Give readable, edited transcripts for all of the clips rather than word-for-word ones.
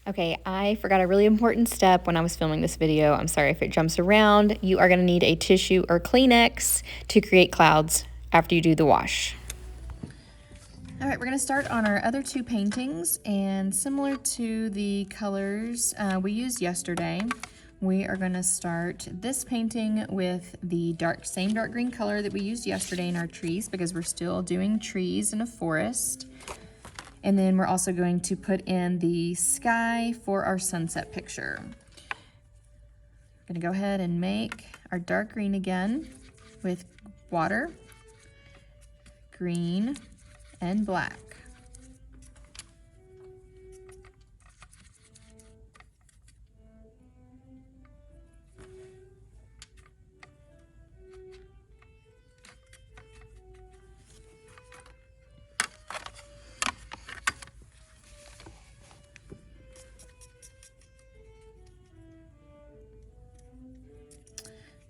Okay, I forgot a really important step when I was filming this video. I'm sorry if it jumps around. You are gonna need a tissue or Kleenex to create clouds after you do the wash. All right, we're gonna start on our other two paintings, and similar to the colors we used yesterday, we are gonna start this painting with the same dark green color that we used yesterday in our trees, because we're still doing trees in a forest. And then we're also going to put in the sky for our sunset picture. We're gonna go ahead and make our dark green again with water, green, and black.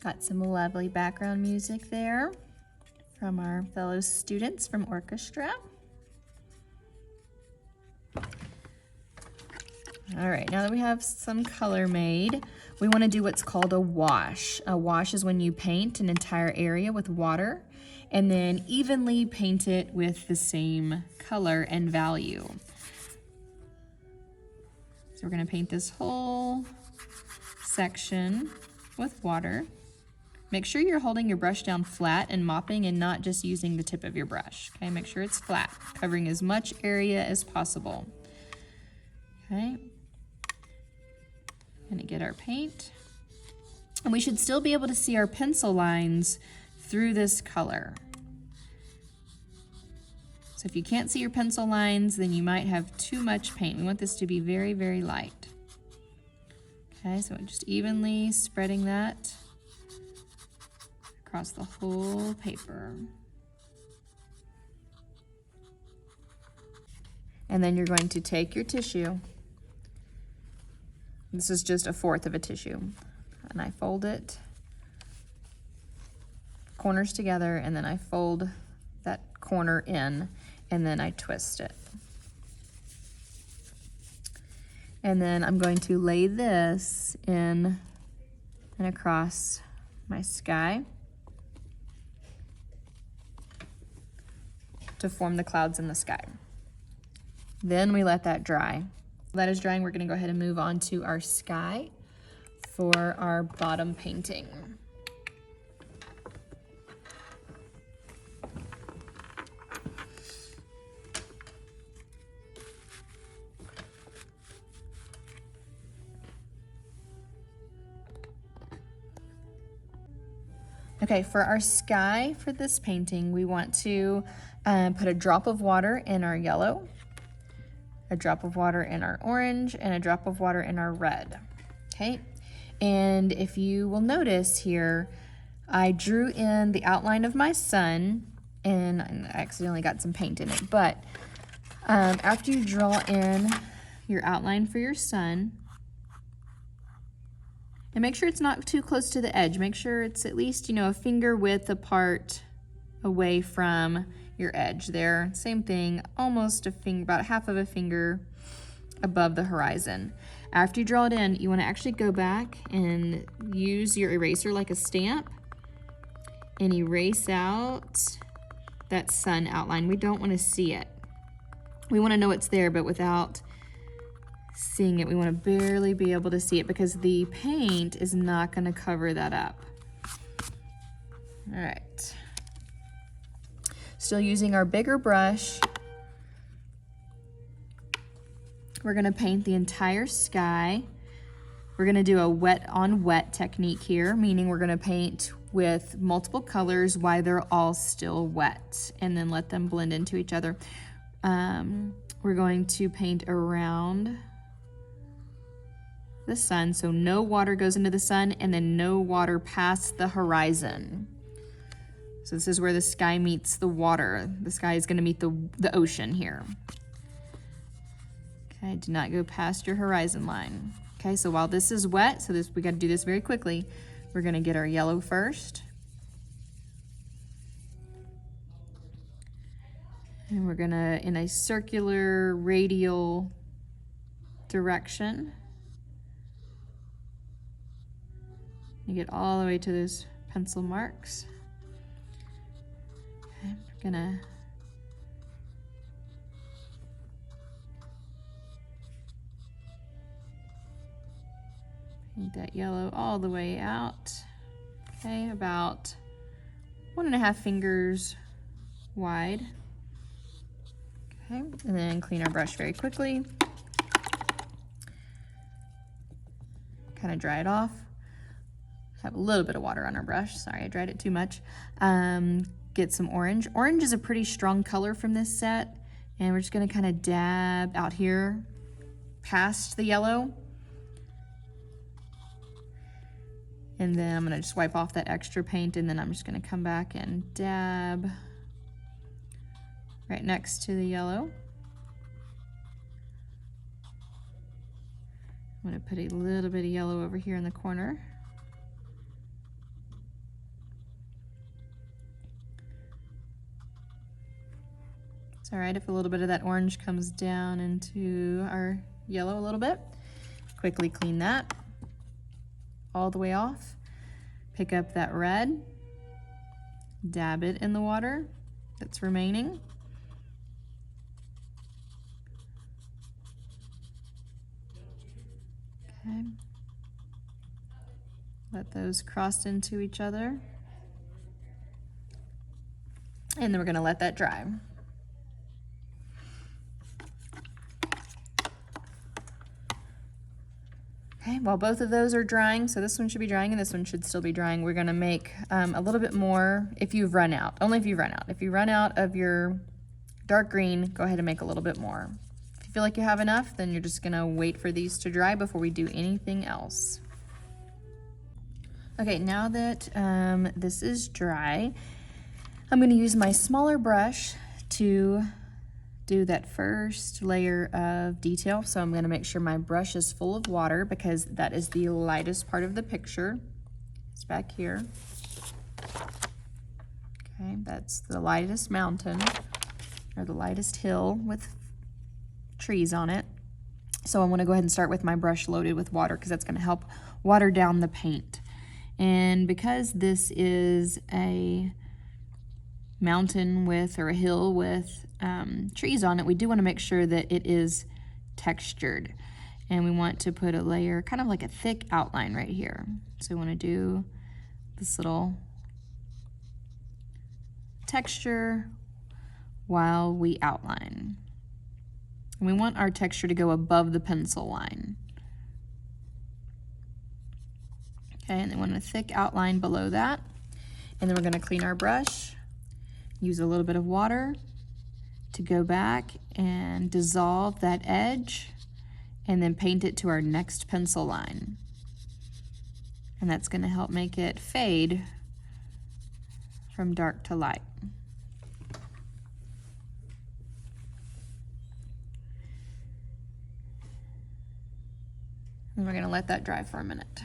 Got some lovely background music there from our fellow students from orchestra. All right, now that we have some color made, we want to do what's called a wash. A wash is when you paint an entire area with water and then evenly paint it with the same color and value. So we're going to paint this whole section with water. Make sure you're holding your brush down flat and mopping and not just using the tip of your brush. Okay, make sure it's flat, covering as much area as possible. Okay, gonna get our paint. And we should still be able to see our pencil lines through this color. So if you can't see your pencil lines, then you might have too much paint. We want this to be very, very light. Okay, so just evenly spreading that across the whole paper. And then you're going to take your tissue. This is just 1/4 of a tissue. And I fold it corners together, and then I fold that corner in, and then I twist it. And then I'm going to lay this in and across my sky to form the clouds in the sky. Then we let that dry. While that is drying, we're gonna go ahead and move on to our sky for our bottom painting. Okay, for our sky for this painting, we want to put a drop of water in our yellow, a drop of water in our orange, and a drop of water in our red. Okay, and if you will notice here, I drew in the outline of my sun, and I accidentally got some paint in it, but after you draw in your outline for your sun, and make sure it's not too close to the edge. Make sure it's at least, you know, a finger width apart away from your edge there. Same thing, almost a finger, about 1/2 of a finger above the horizon. After you draw it in, you want to actually go back and use your eraser like a stamp and erase out that sun outline. We don't want to see it. We want to know it's there, but without seeing it, we want to barely be able to see it because the paint is not going to cover that up. All right. Still using our bigger brush, we're going to paint the entire sky. We're going to do a wet on wet technique here, meaning we're going to paint with multiple colors while they're all still wet and then let them blend into each other. We're going to paint around the sun, so no water goes into the sun and then no water past the horizon. So this is where the sky meets the water. The sky is going to meet the ocean here. Okay, do not go past your horizon line. Okay, so while this is wet, so we got to do this very quickly. We're going to get our yellow first. And we're going to, in a circular radial direction. You get all the way to those pencil marks. Okay, I'm gonna paint that yellow all the way out. Okay, about 1.5 fingers wide. Okay, and then clean our brush very quickly. Kind of dry it off. Have a little bit of water on our brush. Sorry, I dried it too much. Get some orange. Orange is a pretty strong color from this set, and we're just gonna kind of dab out here past the yellow. And then I'm gonna just wipe off that extra paint, and then I'm just gonna come back and dab right next to the yellow. I'm gonna put a little bit of yellow over here in the corner. It's all right if a little bit of that orange comes down into our yellow a little bit. Quickly clean that all the way off. Pick up that red, dab it in the water that's remaining. Okay. Let those cross into each other. And then we're gonna let that dry. Okay, while both of those are drying, so this one should be drying and this one should still be drying, we're gonna make a little bit more if you've run out, only if you've run out. If you run out of your dark green, go ahead and make a little bit more. If you feel like you have enough, then you're just gonna wait for these to dry before we do anything else. Okay, now that this is dry, I'm gonna use my smaller brush to do that first layer of detail. So I'm gonna make sure my brush is full of water because that is the lightest part of the picture. It's back here. Okay, that's the lightest mountain or the lightest hill with trees on it. So I'm gonna go ahead and start with my brush loaded with water because that's gonna help water down the paint. And because this is a mountain with, or a hill with trees on it, we do want to make sure that it is textured. And we want to put a layer, kind of like a thick outline right here. So we want to do this little texture while we outline. And we want our texture to go above the pencil line. Okay, and then we want a thick outline below that. And then we're going to clean our brush. Use a little bit of water to go back and dissolve that edge and then paint it to our next pencil line. And that's going to help make it fade from dark to light. And we're going to let that dry for a minute.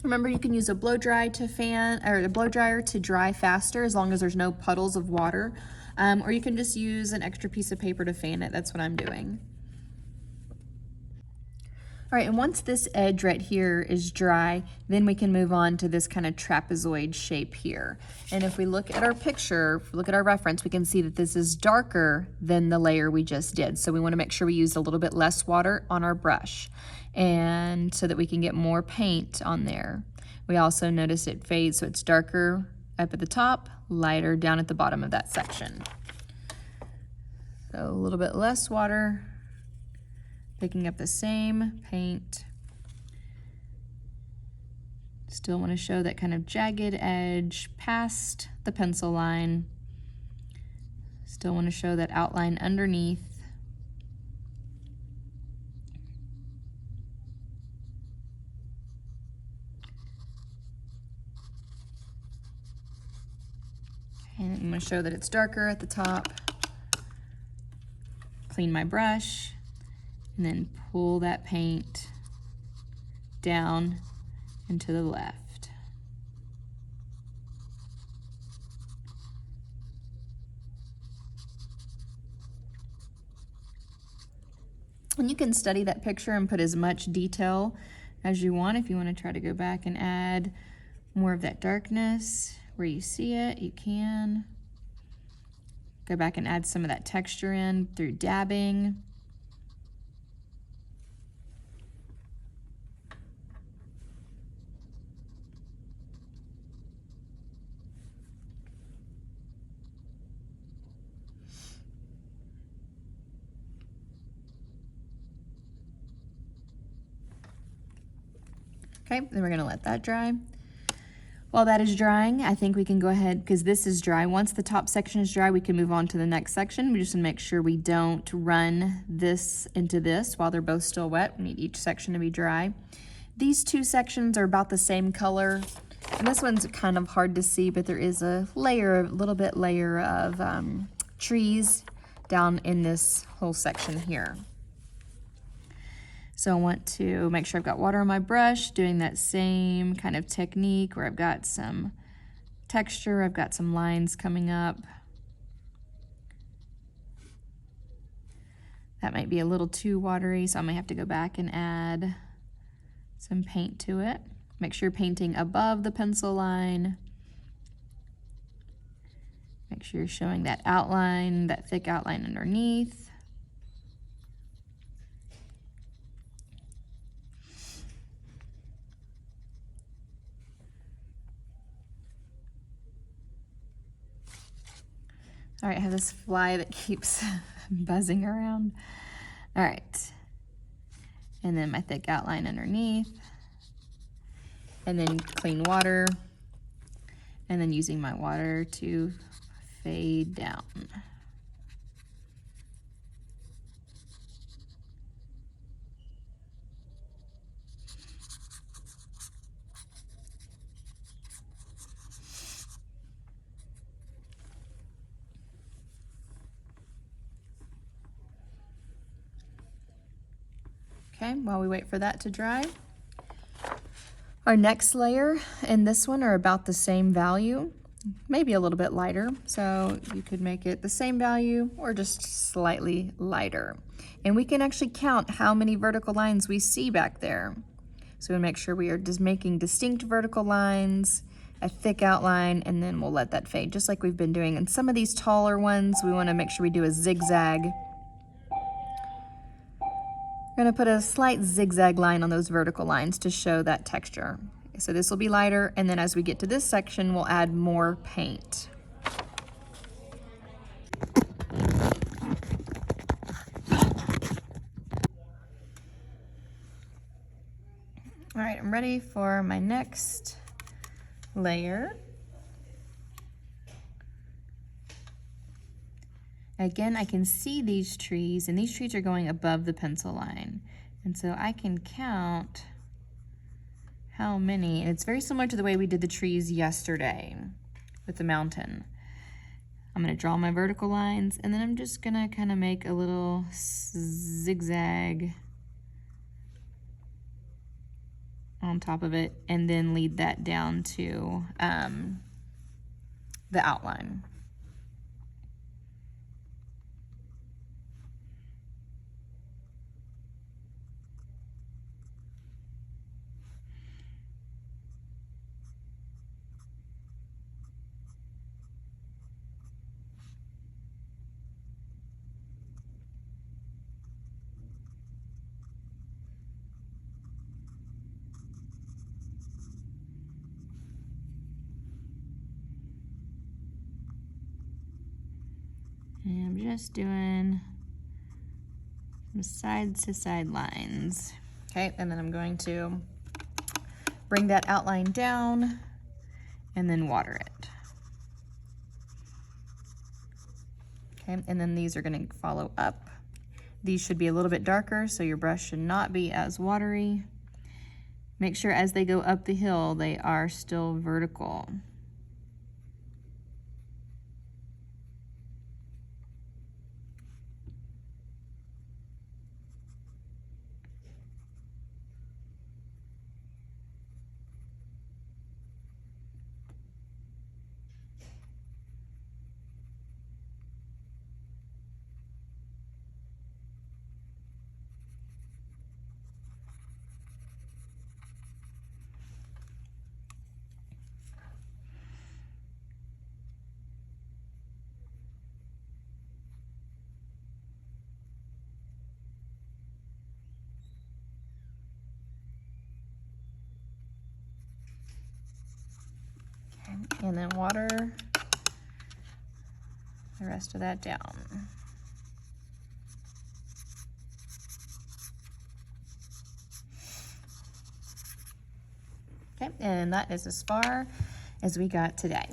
Remember, you can use a blow dry to fan, or a blow dryer to dry faster as long as there's no puddles of water, or you can just use an extra piece of paper to fan it. That's what I'm doing. All right, and once this edge right here is dry, then we can move on to this kind of trapezoid shape here. And if we look at our picture, if we look at our reference, we can see that this is darker than the layer we just did. So we want to make sure we use a little bit less water on our brush, and so that we can get more paint on there. We also notice it fades, so it's darker up at the top, lighter down at the bottom of that section. So a little bit less water, picking up the same paint. Still want to show that kind of jagged edge past the pencil line. Still want to show that outline underneath. And I'm going to show that it's darker at the top. Clean my brush. And then pull that paint down and to the left. And you can study that picture and put as much detail as you want. If you want to try to go back and add more of that darkness where you see it, you can. Go back and add some of that texture in through dabbing. Okay, then we're gonna let that dry. While that is drying, I think we can go ahead, because this is dry. Once the top section is dry, we can move on to the next section. We just want to make sure we don't run this into this while they're both still wet. We need each section to be dry. These two sections are about the same color. And this one's kind of hard to see, but there is a little bit layer of trees down in this whole section here. So I want to make sure I've got water on my brush, doing that same kind of technique where I've got some texture, I've got some lines coming up. That might be a little too watery, so I might have to go back and add some paint to it. Make sure you're painting above the pencil line. Make sure you're showing that outline, that thick outline underneath. All right, I have this fly that keeps buzzing around. All right, and then my thick outline underneath, and then clean water, and then using my water to fade down. Okay, while we wait for that to dry. Our next layer and this one are about the same value, maybe a little bit lighter. So you could make it the same value or just slightly lighter. And we can actually count how many vertical lines we see back there. So we make sure we are just making distinct vertical lines, a thick outline, and then we'll let that fade just like we've been doing. And some of these taller ones, we want to make sure we do a zigzag. We're going to put a slight zigzag line on those vertical lines to show that texture. So this will be lighter, and then as we get to this section, we'll add more paint. All right, I'm ready for my next layer. Again, I can see these trees, and these trees are going above the pencil line. And so I can count how many, and it's very similar to the way we did the trees yesterday with the mountain. I'm gonna draw my vertical lines, and then I'm just gonna kind of make a little zigzag on top of it, and then lead that down to the outline. And I'm just doing some side to side lines. Okay, and then I'm going to bring that outline down and then water it. Okay, and then these are gonna follow up. These should be a little bit darker, so your brush should not be as watery. Make sure as they go up the hill, they are still vertical. and then water the rest of that down. Okay, and that is as far as we got today.